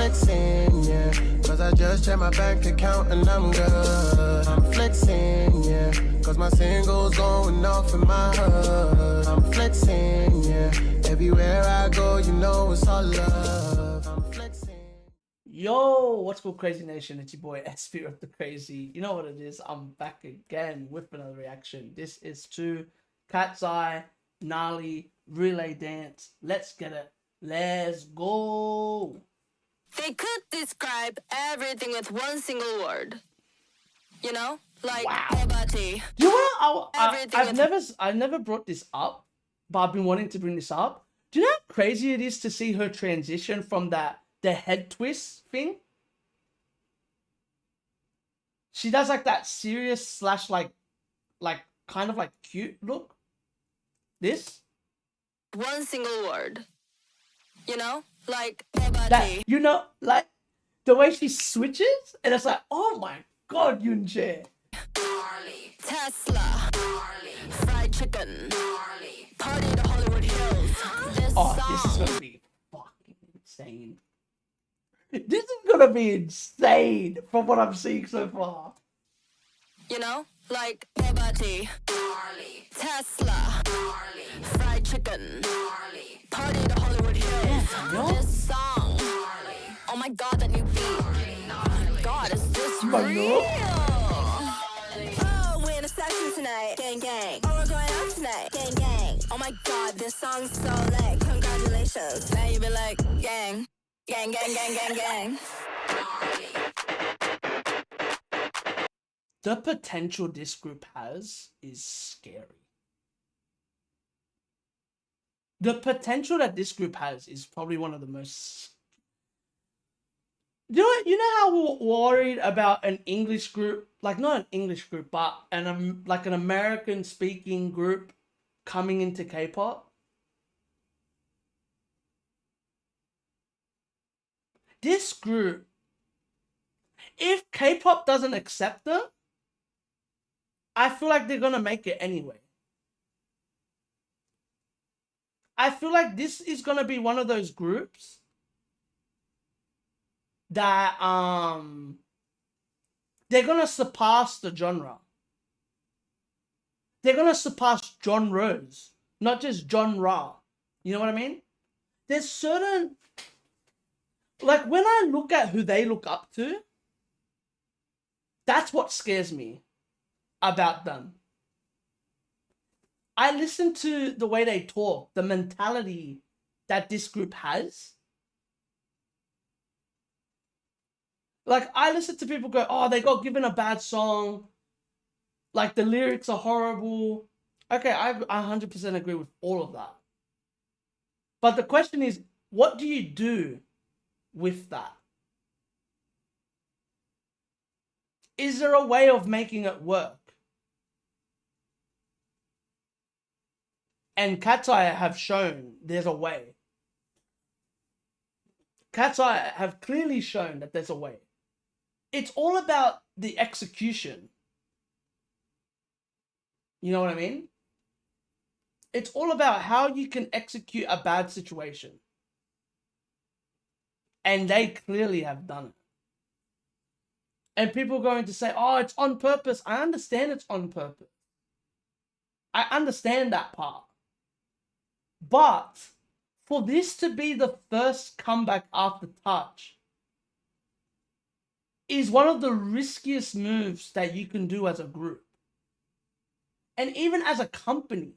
flexing, yeah. Cause I just checked my bank account and I'm good. I'm flexing, yeah. Cause my singles going off in my hood. I'm flexing, yeah. Everywhere I go, you know it's all love. I'm flexing. Yo, what's good, Crazy Nation? It's your boy Espy Reacts To. You know what it is. I'm back again with another reaction. This is to KATSEYE, Gnarly, rilleaiDance. Let's get it. Let's go. They could describe everything with one single word. You know? Like poverty. Do you know what? Everything I've never brought this up, but I've been wanting to bring this up. Do you know how crazy it is to see her transition from the head twist thing? She does like that serious slash like kind of like cute look. This. one single word. You know? Like poverty. That, you know, like the way she switches, and it's like, oh my god, Yunche. Gnarly. Tesla. Gnarly. Fried chicken. Gnarly. Party to Hollywood Hills. This This is song. gonna be fucking insane. This is gonna be insane from what I'm seeing so far. You know? Like poverty. Gnarly. Tesla. Gnarly. Fried chicken. Gnarly. Party to Hollywood Hills. Yeah, This song. Gnarly. Oh my god, that new beat. Oh my god, is this real? Oh, we're in a section tonight. Gang, gang. Oh, we're going out tonight. Gang, gang. Oh my god, this song's so lit. Congratulations. Now you be like, gang. Gang, gang, gang, gang, gang. The potential this group has is scary. The potential that this group has is probably one of the most... You know how we're worried about an English group, like not an English group, but like an American speaking group coming into K-pop? This group, if K-pop doesn't accept them, I feel like they're gonna make it anyway. I feel like this is gonna be one of those groups that they're gonna surpass the genre. They're gonna surpass genres, not just genre. You know what I mean? There's certain, like when I look at who they look up to, that's what scares me about them. I listen to the way they talk, the mentality that this group has. Like, I listen to people go, oh, they got given a bad song. Like, the lyrics are horrible. Okay, I 100% agree with all of that. But the question is, what do you do with that? Is there a way of making it work? And KATSEYE have shown there's a way. KATSEYE have clearly shown that there's a way. It's all about the execution. You know what I mean? It's all about how you can execute a bad situation. And they clearly have done it. And people are going to say, oh, it's on purpose. I understand it's on purpose. I understand that part. But for this to be the first comeback after Touch is one of the riskiest moves that you can do as a group. And even as a company,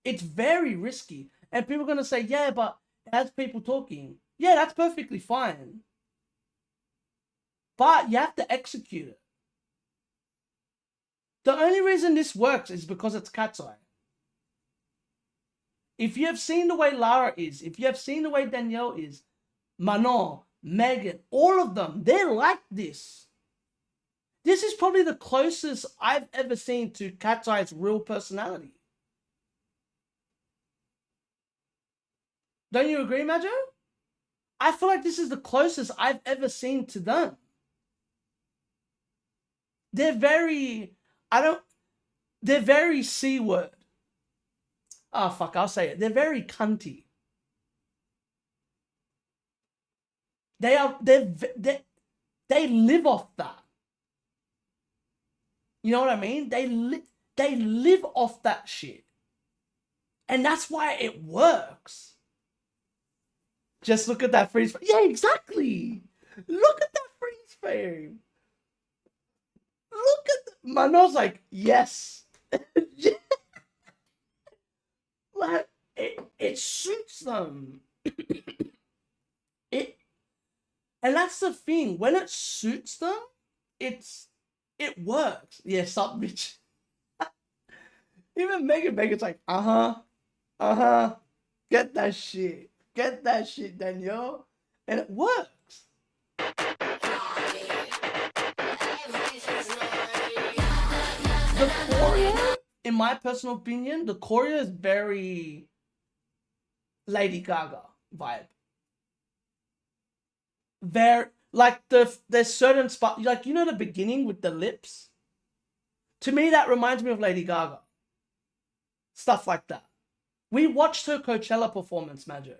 it's very risky. And people are going to say, yeah, but it has people talking. Yeah, that's perfectly fine. But you have to execute it. The only reason this works is because it's KATSEYE. If you have seen the way Lara is, if you have seen the way Danielle is, Manon, Megan, all of them, they're like this. This is probably the closest I've ever seen to KATSEYE's real personality. Don't you agree, Majo? I feel like this is the closest I've ever seen to them. They're very, they're very C-word. Oh, fuck, I'll say it. They're very cunty. they live off that. You know what I mean? They live off that shit. And that's why it works. Just look at that freeze frame. Yeah, exactly. Look at that freeze frame. Look at Mano's like, yes. Like, it suits them. And that's the thing. When it suits them, it works. Yeah, some bitch. Even Megan's like, get that shit, Danielle, and it works. The choreo, in my personal opinion, the choreo is very Lady Gaga vibe. Very, like, there's certain spot, like, you know the beginning with the lips? To me, that reminds me of Lady Gaga. Stuff like that. We watched her Coachella performance, Magic.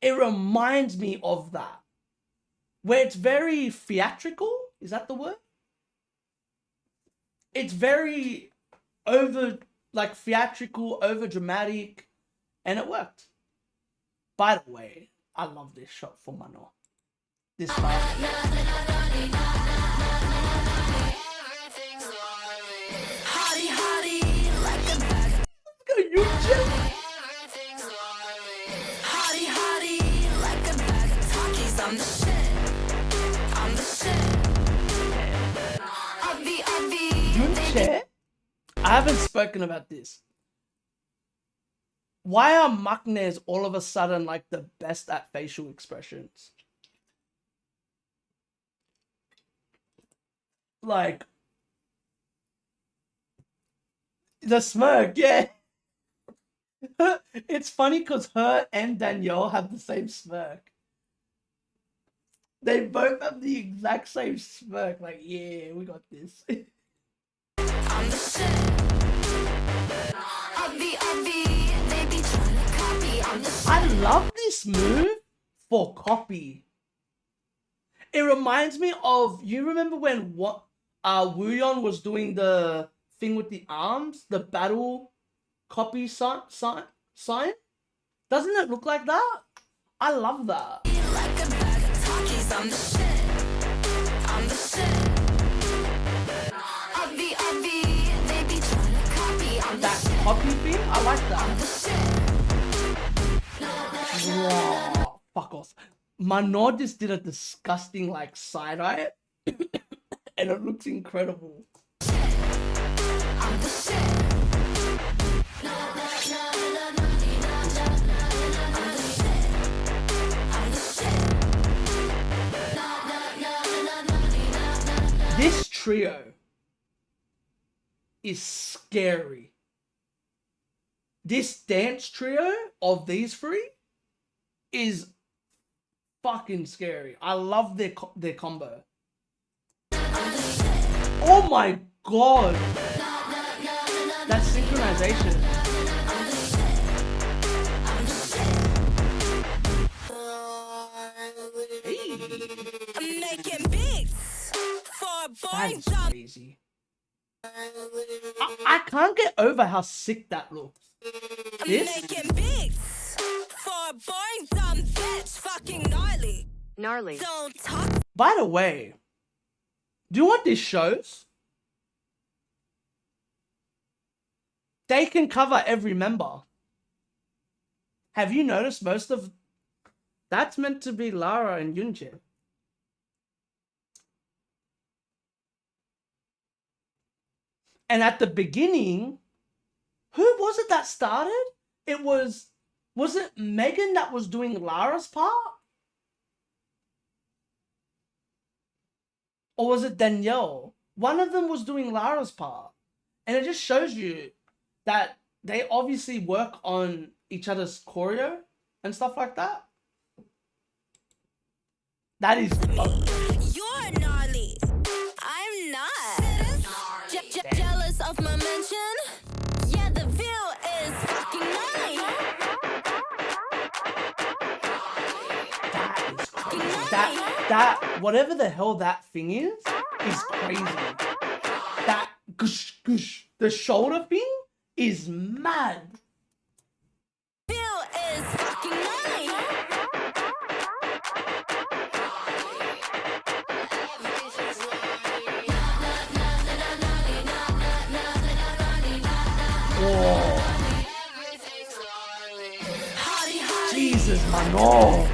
It reminds me of that. Where it's very theatrical, is that the word? It's very over, like, theatrical, over dramatic, and it worked. By the way, I love this shot for Mano. This part. Go, you just. I'm the shit. I'm the shit. Yunche? I haven't spoken about this. Why are maknaes all of a sudden like the best at facial expressions? Like the smirk, yeah. It's funny because her and Danielle have the same smirk. They both have the exact same smirk. Like, yeah, we got this. I'm the shit. They be trying to copy. I'm the shit. I love this move for copy. It reminds me of, you remember when Wooyeon was doing the thing with the arms, the battle copy sign? Doesn't it look like that? I love that. Like a bag of Takis. I'm the shit. I'm the shit. They be trying to copy. I'm the That shit. copy thing, I like I'm that. the shit. Wow, fuck off. Mano just did a disgusting like side eye, and it looks incredible. I'm the shit. This trio is scary. This dance trio of these three is fucking scary. I love their combo. Oh my god! That synchronization. I'm making beats for a boring That's dumb. crazy. I can't get over how sick that looks. I'm This? making beats for a boring dumb bitch. Fucking gnarly. Gnarly. Don't talk. By the way, do you know what this shows? They can cover every member. Have you noticed most of... That's meant to be Lara and Yunche. And at the beginning, who was it that started? It was it Megan that was doing Lara's part? Or was it Danielle? One of them was doing Lara's part. And it just shows you that they obviously work on each other's choreo and stuff like that. That is... You're gnarly. I'm not. Jealous of my mention? Yeah, the view is fucking gnarly. That is That, whatever the hell that thing is crazy. That gush, gush, the shoulder thing is mad. Feel is fucking gnarly. Whoa. Jesus, man, no.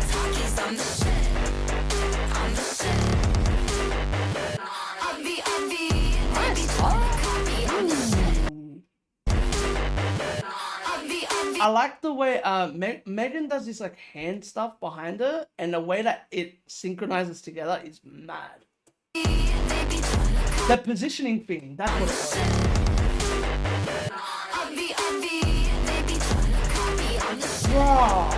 I like the way Megan does this like hand stuff behind her, and the way that it synchronizes together is mad. The positioning thing, that's what it was. Wow.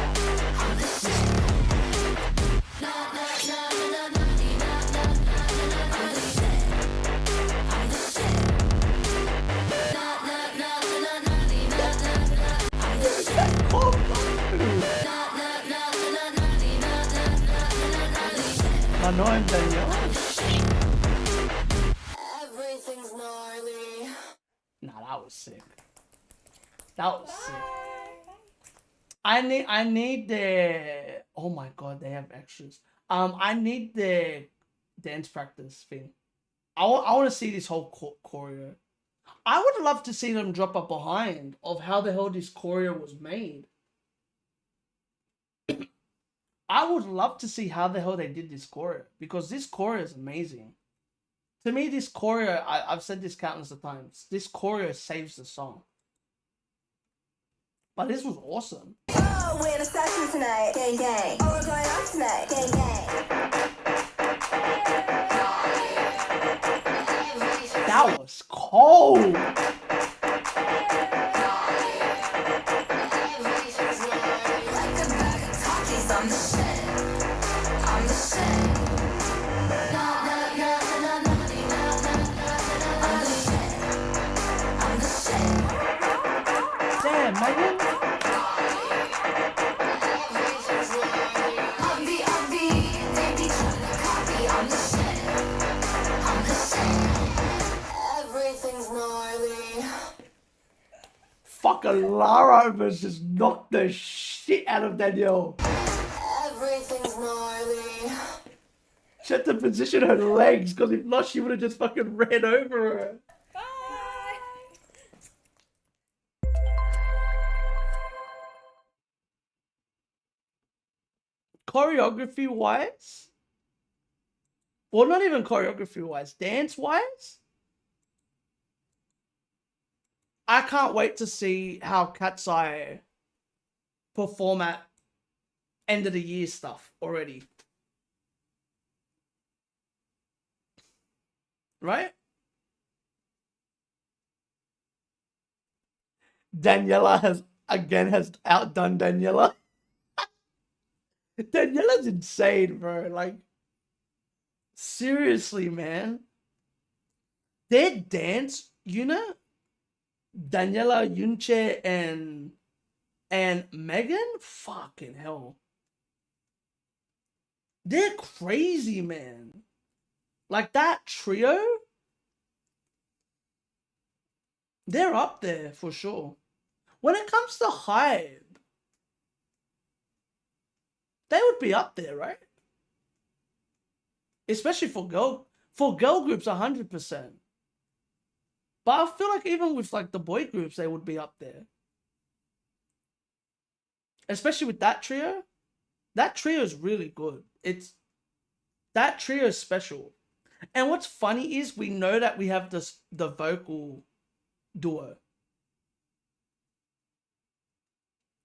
Annoying Danielle. Everything's gnarly. Nah, that was sick. That was sick. I need the, oh my god, they have extras. I need the dance practice thing. I want to see this whole choreo. I would love to see them drop a behind of how the hell this choreo was made. I would love to see how the hell they did this choreo, because this choreo is amazing. To me, this choreo, I've said this countless of times, this choreo saves the song. But this was awesome. Oh, we're in a session tonight. Gang, gang. Oh, we're going out tonight. Gang, gang. That was cold. I'm the shit. I'm the shit. I'm the shit. Damn, Megan. Everything's gnarly. Fucking Lara almost just knocked the shit out of Danielle. Everything's gnarly. She had to position her legs, because if not, she would have just fucking ran over her. Choreography wise, well, not even choreography wise, dance wise, I can't wait to see how KATSEYE perform at end of the year stuff already. Right? Daniela has outdone Daniela. Daniela's insane, bro. Like, seriously, man. Their dance unit, Daniela, Yunche, and Megan, fucking hell. They're crazy, man. Like, that trio, they're up there for sure. When it comes to hype, they would be up there, right? Especially for girl groups, 100%. But I feel like even with like the boy groups, they would be up there. Especially with that trio. That trio is really good. That trio is special. And what's funny is we know that we have the vocal duo.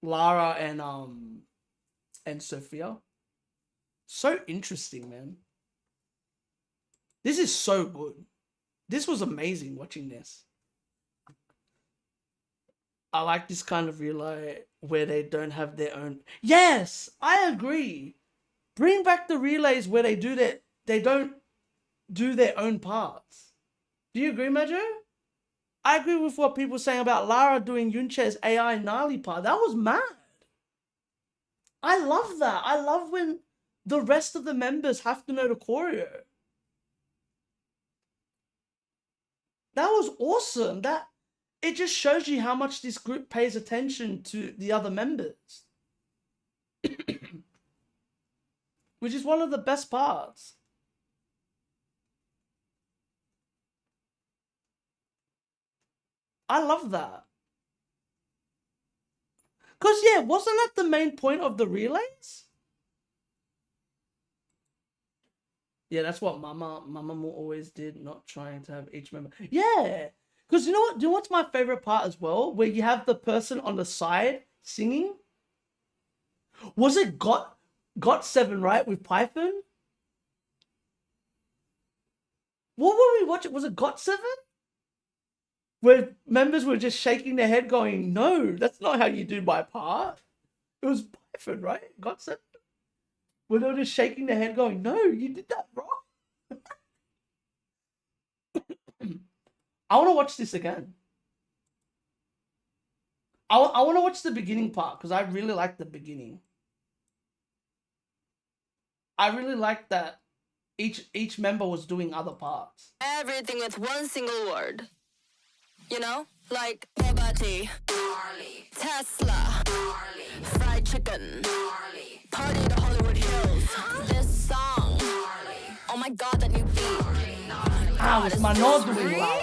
Lara and Sophia. So interesting, man. This is so good. This was amazing watching this. I like this kind of relay where they don't have their own. Yes, I agree. Bring back the relays where they don't do their own parts. Do you agree, Majo? I agree with what people are saying about Lara doing Yunche's AI Gnarly part. That was mad. I love that. I love when the rest of the members have to know the choreo. That was awesome. That it just shows you how much this group pays attention to the other members. Which is one of the best parts. I love that. Because, yeah, wasn't that the main point of the relays? Yeah, that's what Mama always did, not trying to have each member. Yeah, because you know what? Do you know what's my favorite part as well? Where you have the person on the side singing. Was it GOT7, right, with Python? What were we watching? Was it GOT7? Where members were just shaking their head, going, "No, that's not how you do my part." It was Python, right? GOT7. Where they were just shaking their head going, "No, you did that wrong." I want to watch this again. I want to watch the beginning part because I really like the beginning. I really like that each member was doing other parts. Everything with one single word. You know? Like Bobati, Tesla, fried chicken, party to Hollywood Hills. This song, oh my god, that new beat. Ah, it's my nose doing loud.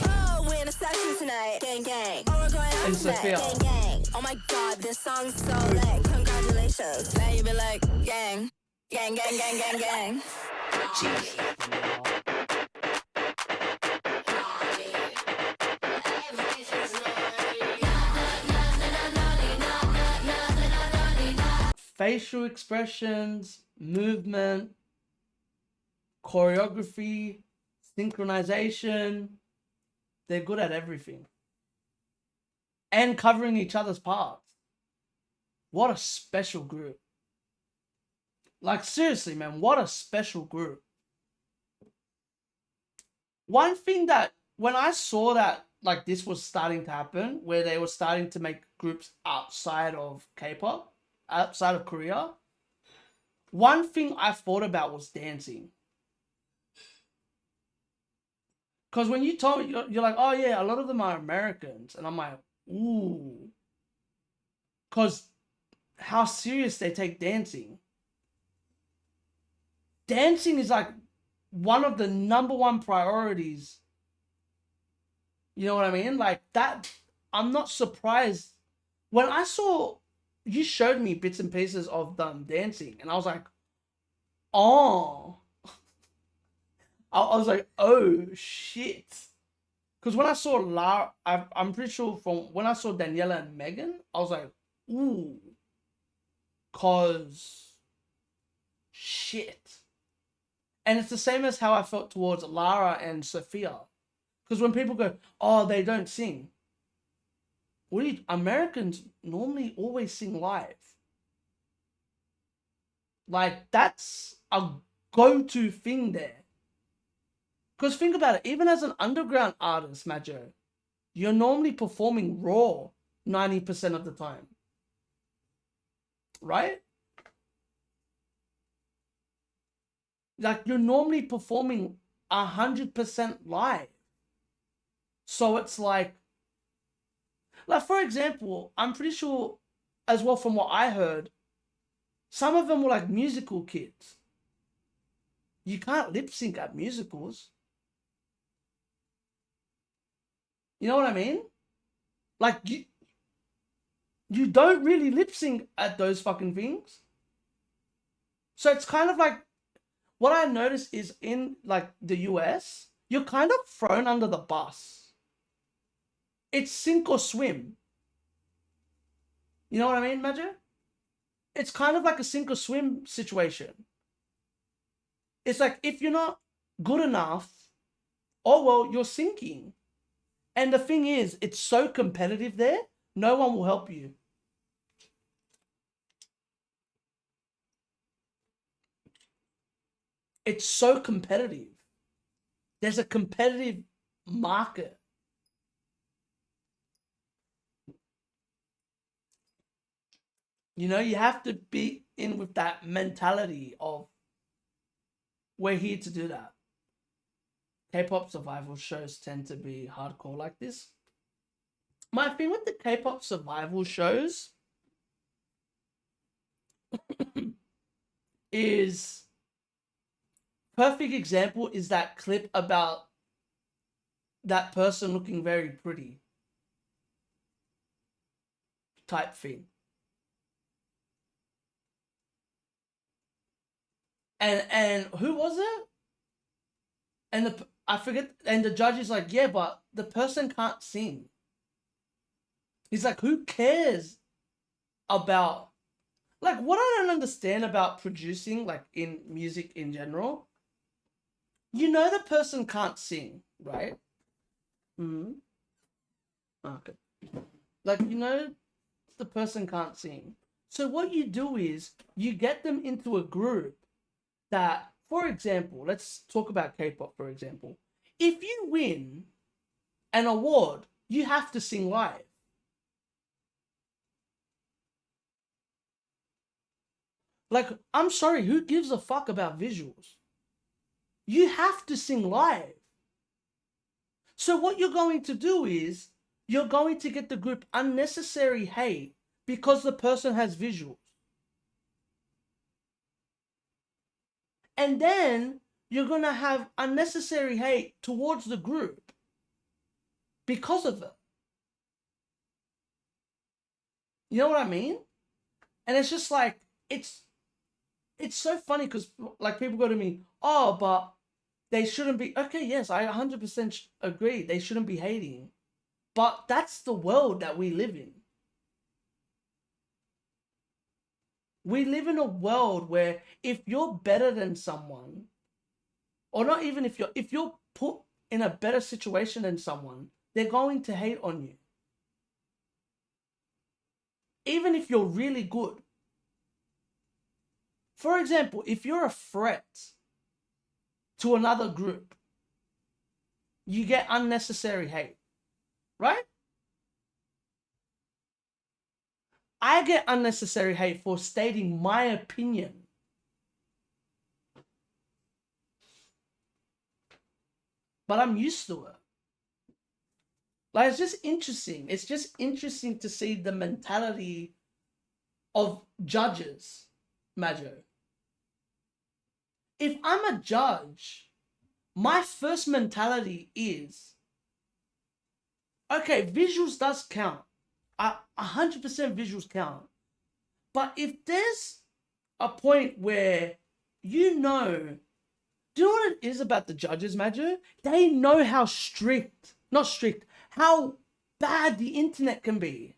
Oh, we're in a session tonight. Gang, gang. Oh, we're going out And tonight. Sophia. Gang, gang. Oh my god, this song's so lit. Congratulations. Now you be like, gang. Gang, gang, gang, gang, gang. Facial expressions, movement, choreography, synchronization. They're good at everything. And covering each other's parts. What a special group. Like, seriously, man, what a special group. One thing that, when I saw that, like, this was starting to happen, where they were starting to make groups outside of K-pop, outside of Korea, one thing I thought about was dancing. Because when you told me, you're like, oh yeah, a lot of them are Americans. And I'm like, ooh. Because how serious they take dancing. Dancing is like one of the #1 priorities. You know what I mean? Like that, I'm not surprised. When I saw, you showed me bits and pieces of them dancing, and I was like, oh. I was like, oh shit. Because when I saw Lara, I'm pretty sure from when I saw Daniela and Megan, I was like, ooh. Cause shit. And it's the same as how I felt towards Lara and Sophia. Because when people go, oh, they don't sing. Americans normally always sing live. Like, that's a go-to thing there. Because think about it, even as an underground artist, Majo, you're normally performing raw 90% of the time. Right? Like, you're normally performing 100% live. So it's like, for example, I'm pretty sure, as well from what I heard, some of them were like musical kids. You can't lip sync at musicals. You know what I mean? Like, you don't really lip sync at those fucking things. So it's kind of like, what I noticed is in like the US, you're kind of thrown under the bus. It's sink or swim. You know what I mean, Majo? It's kind of like a sink or swim situation. It's like, if you're not good enough, oh well, you're sinking. And the thing is, it's so competitive there, no one will help you. It's so competitive. There's a competitive market. You know, you have to be in with that mentality of we're here to do that. K-pop survival shows tend to be hardcore like this. My thing with the K-pop survival shows is, perfect example is that clip about that person looking very pretty type thing. And who was it? And I forget, and the judge is like, yeah, but the person can't sing. He's like, who cares about, like, what I don't understand about producing, like in music in general, you know the person can't sing, right? Mm-hmm. Okay. Like, you know the person can't sing. So what you do is you get them into a group that, for example, let's talk about K-pop, for example. If you win an award, you have to sing live. Like, I'm sorry, who gives a fuck about visuals? You have to sing live. So what you're going to do is you're going to get the group unnecessary hate because the person has visuals. And then you're going to have unnecessary hate towards the group because of it. You know what I mean? And it's just like, it's so funny because like people go to me, oh, but they shouldn't be. Okay, yes, I 100% agree. They shouldn't be hating. But that's the world that we live in. We live in a world where if you're better than someone, or not even if you're put in a better situation than someone, they're going to hate on you. Even if you're really good. For example, if you're a threat to another group, you get unnecessary hate, right? I get unnecessary hate for stating my opinion. But I'm used to it. Like, it's just interesting. It's just interesting to see the mentality of judges, Majo. If I'm a judge, my first mentality is, okay, visuals does count. 100% visuals count. But if there's a point where do you know what it is about the judges, Majo? They know how how bad the internet can be.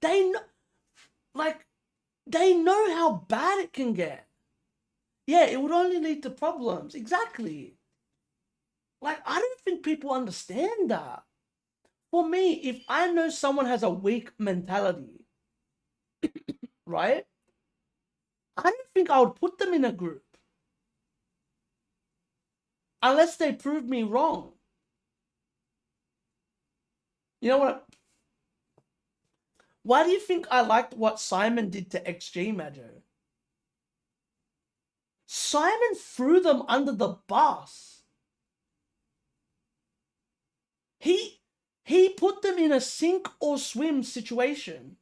They know how bad it can get. Yeah, it would only lead to problems. Exactly. Like, I don't think people understand that. For me, if I know someone has a weak mentality, right? I don't think I would put them in a group. Unless they prove me wrong. You know what? Why do you think I liked what Simon did to XG, Majo? Simon threw them under the bus. He put them in a sink or swim situation.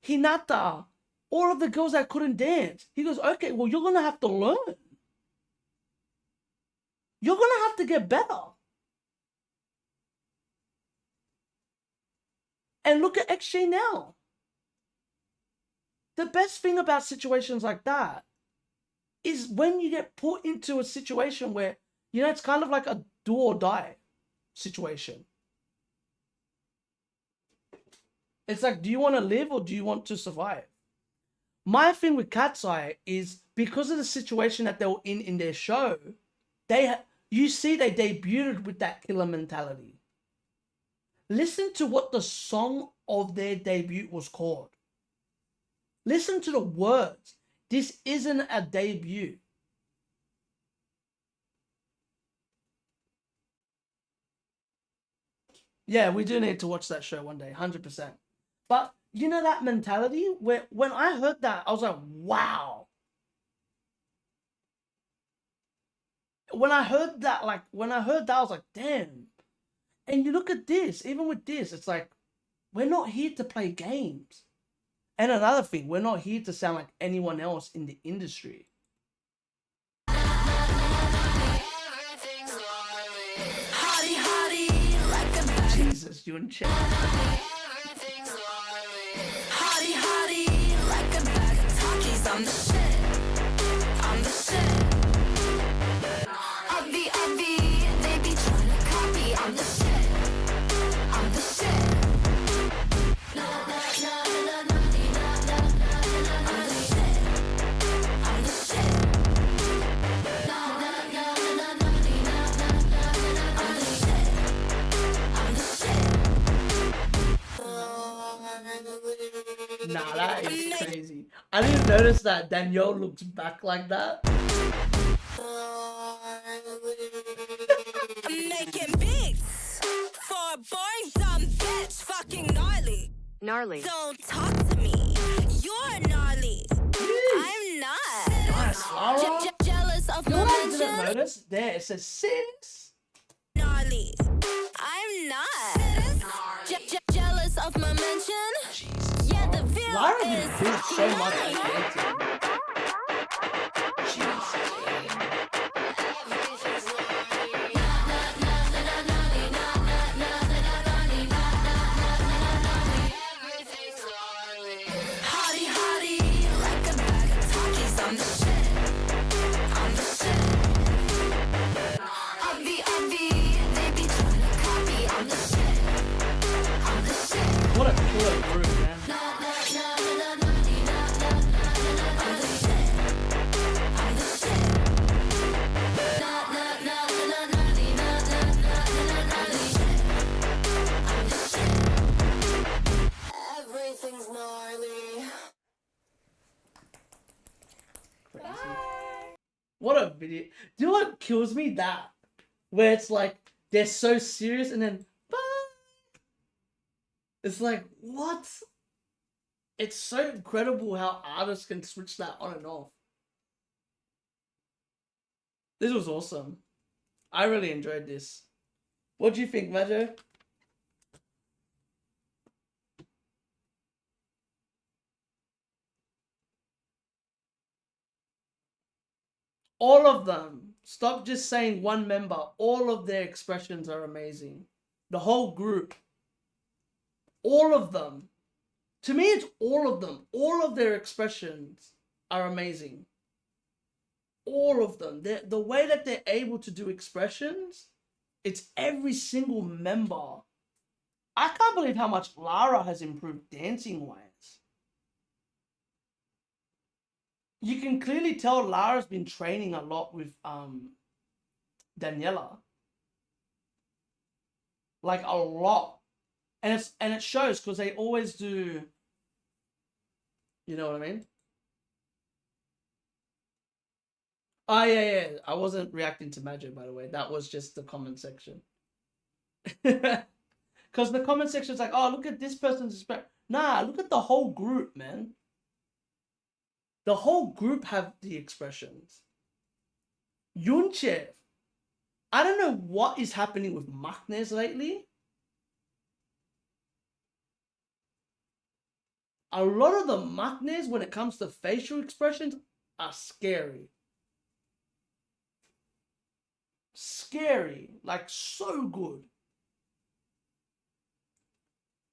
Hinata, all of the girls that couldn't dance. He goes, okay, well, you're going to have to learn. You're going to have to get better. And look at XG now. The best thing about situations like that is when you get put into a situation where, you know, it's kind of like a do or die situation. It's like, do you want to live or do you want to survive? My thing with KATSEYE is because of the situation that they were in their show, you see they debuted with that killer mentality. Listen to what the song of their debut was called. Listen to the words. This isn't a debut. Yeah, we do need to watch that show one day, 100%. But you know that mentality where when I heard that, I was like, wow. When I heard that, I was like, damn. And you look at this, even with this, it's like, we're not here to play games. And another thing, we're not here to sound like anyone else in the industry. Jesus, you and Chet. I'm the shit. I'm the shit. They be trying to copy. I'm the shit. I'm the shit. I'm the shit. I'm the shit. Nah, that is crazy. I didn't notice that Danielle looks back like that. I'm making beats for a boring dumb bitch, fucking gnarly. Gnarly. Don't talk to me. You're gnarly. I'm not. Nice, Lara. Jealous of You my know what I didn't mention? notice? There, it says sis. Gnarly. I'm not. Jealous of my mention? Jesus. Yeah, the view Lara is improved so much at mine. dancing. Jesus. Hottie, like a bag of Takis. I'm the shit. I'm the shit. They be trying to copy. I'm the shit. I'm the shit. What a killer group, man. I'm the shit. I'm the shit. Everything's gnarly. Crazy. What a video. Do you know what kills me? That. Where it's like, they're so serious and then, bye. It's like, what? It's so incredible how artists can switch that on and off. This was awesome. I really enjoyed this. What do you think, Majo? All of them. Stop just saying one member. All of their expressions are amazing. The whole group. All of them. To me, it's all of them. All of their expressions are amazing. All of them. The way that they're able to do expressions, it's every single member. I can't believe how much Lara has improved dancing-wise. You can clearly tell Lara's been training a lot with Daniela. Like a lot. And it shows because they always do, you know what I mean? Oh yeah. I wasn't reacting to Magic, by the way. That was just the comment section. Because the comment section is like, oh, look at this person's. Nah, look at the whole group, man. The whole group have the expressions. Yunchev. I don't know what is happening with Maknes lately. A lot of the Maknes, when it comes to facial expressions, are scary. Scary. Like, so good.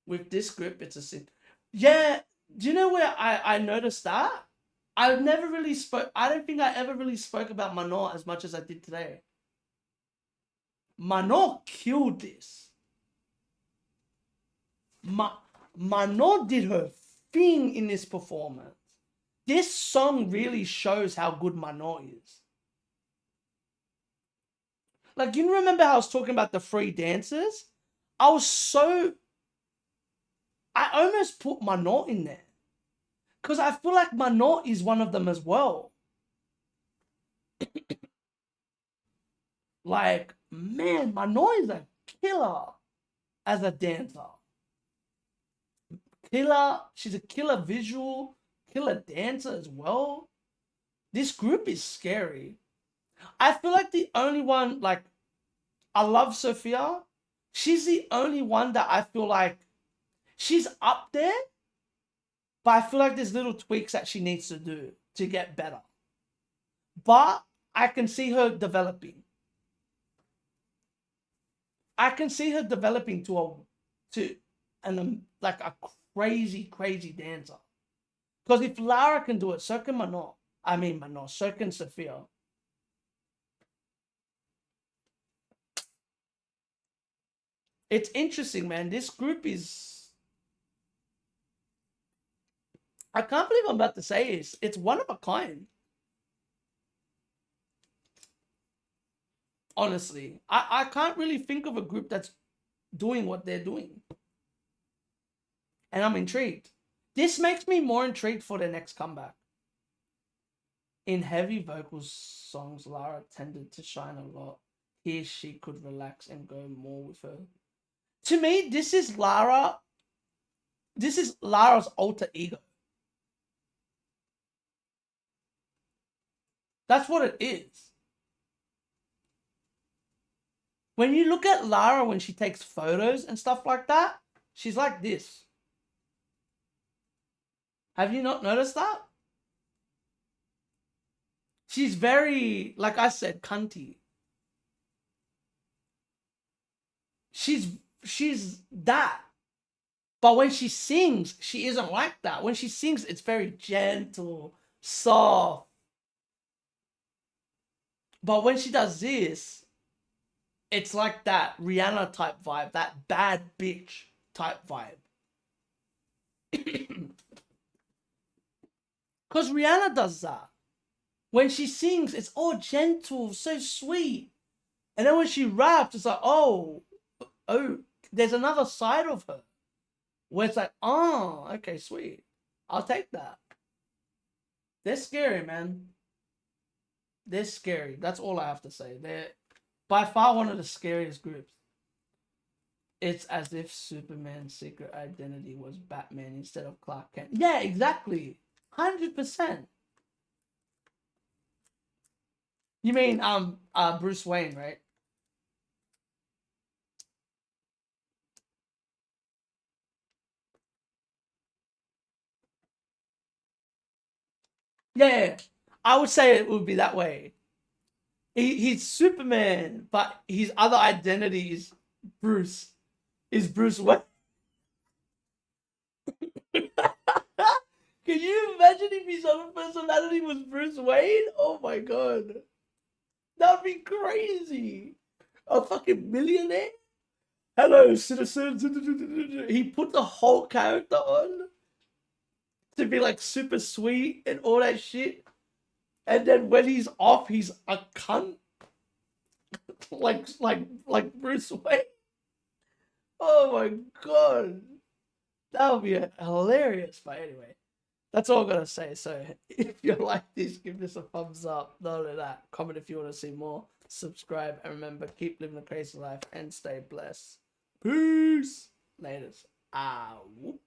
With this group, it's a sin. Yeah, do you know where I noticed that? I've never really I don't think I ever really spoke about Manor as much as I did today. Manor killed this. Manor did her thing in this performance. This song really shows how good Manor is. Like, you remember how I was talking about the free dancers? I almost put Manor in there. Because I feel like Manor is one of them as well. Like, man, Manor is a killer. as a dancer. Killer, she's a killer visual, killer dancer as well. This group is scary. I feel like the only one, like, I love Sophia. She's the only one that I feel like she's up there, but I feel like there's little tweaks that she needs to do to get better. But I can see her developing. I can see her developing to like a crazy dancer. Because if Lara can do it, so can Manor. So can Sophia. It's interesting, man. This group is... I can't believe I'm about to say this. It's one of a kind. Honestly. I can't really think of a group that's doing what they're doing. And I'm intrigued. This makes me more intrigued for their next comeback. In heavy vocal songs, Lara tended to shine a lot. Here she could relax and go more with her. To me, this is Lara. This is Lara's alter ego. That's what it is. When you look at Lara when she takes photos and stuff like that, she's like this. Have you not noticed that? She's very, like I said, cunty. She's that. But when she sings, she isn't like that. When she sings, it's very gentle, soft. But when she does this, it's like that Rihanna type vibe, that bad bitch type vibe. Because Rihanna does that. When she sings, it's all gentle, so sweet. And then when she raps, it's like, oh, there's another side of her. Where it's like, oh, okay, sweet. I'll take that. They're scary, man. They're scary. That's all I have to say. They're by far one of the scariest groups. It's as if Superman's secret identity was Batman instead of Clark Kent. Yeah, exactly. 100%. You mean Bruce Wayne, right? Yeah, I would say it would be that way. He's Superman, but his other identity is Bruce Wayne. Can you imagine if his other personality was Bruce Wayne? Oh my god. That'd be crazy. A fucking millionaire? Hello, citizens. He put the whole character on to be like super sweet and all that shit. And then when he's off, he's a cunt. like Bruce Wayne. Oh my god. That would be hilarious. But anyway, that's all I'm going to say. So if you like this, give this a thumbs up. Not only that, comment if you want to see more. Subscribe. And remember, keep living a crazy life and stay blessed. Peace. Laters. Whoop.